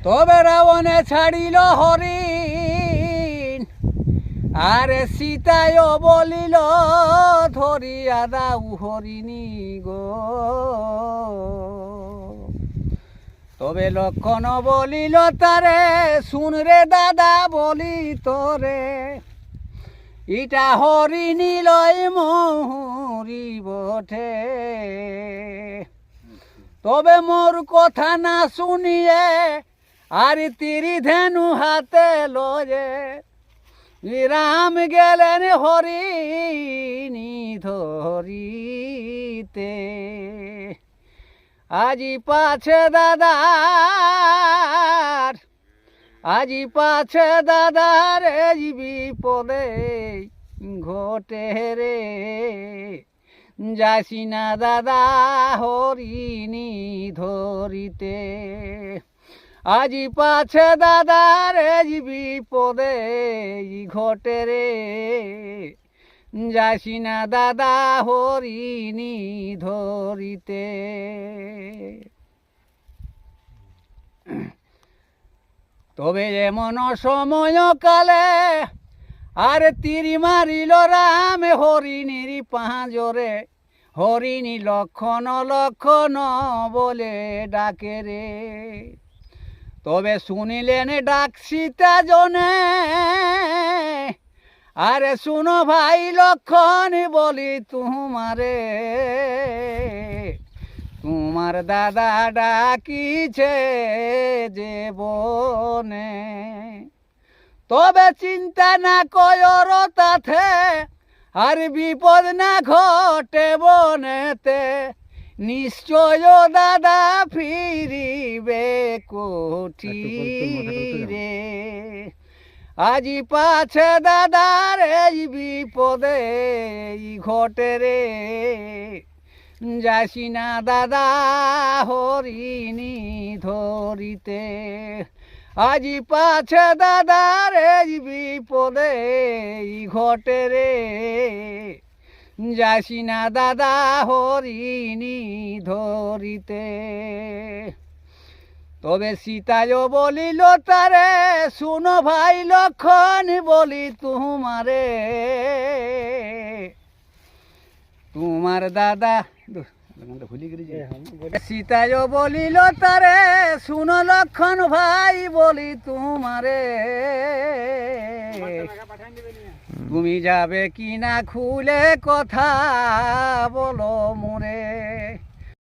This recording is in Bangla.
তবে রাবণে ছাড়িল হরিণ, আরে সীতায় বলিল ধরিয়া দাও হরিণী গো। তবে লক্ষণ বলিল তারে, শুন রে দাদা বলি তোরে, ইটা হরিণী লয় মহুরি বটে। তবে মোর কথা না শুনিয়ে আর তিরি ধেনু হাতে লয়ে, রাম গেলেন হরিণী ধরিতে। আজি পাছে দাদার, আজি পাছে দাদার এই বিপদে ঘটে রে, যাসি না দাদা হরিণী ধরিতে। আজি পাছে দাদার এই বিপদে ঘটে রে, যাসি না দাদা হরিণী ধরিতে। তবে এমন সময় কালে আর তীর মারিল রাম হরিণীর পাঁজরে, হরিণী লক্ষণ লক্ষণ বলে ডাকে রে। তবে শুনিলেন ডাক সীতা জনে, আরে শুনো ভাই লক্ষণ বলি তোমারে, তোমার দাদা ডাকিছে যে বনে। তবে চিন্তা না কর তাতে, আর বিপদ না ঘটে বনেতে, নিশ্চয় দাদা ফিরিবে কুটিরে। আজি পাছে দাদার এই বিপদে ঘটে রে, যাসি না দাদা হরিণী ধরিতে। আজি পাছে দাদার এই বিপদে ঘটে রে, যাসি না দাদা হরিণী ধরিতে। তবে সীতায় বলিল তারে, শুনো ভাই লক্ষণ বলি তোমারে, তোমার দাদা সীতায় বলিল তারে, শুনো লক্ষণ ভাই বলি তোমারে, তুমি যাবে কিনা খুলে কথা বলো মোরে।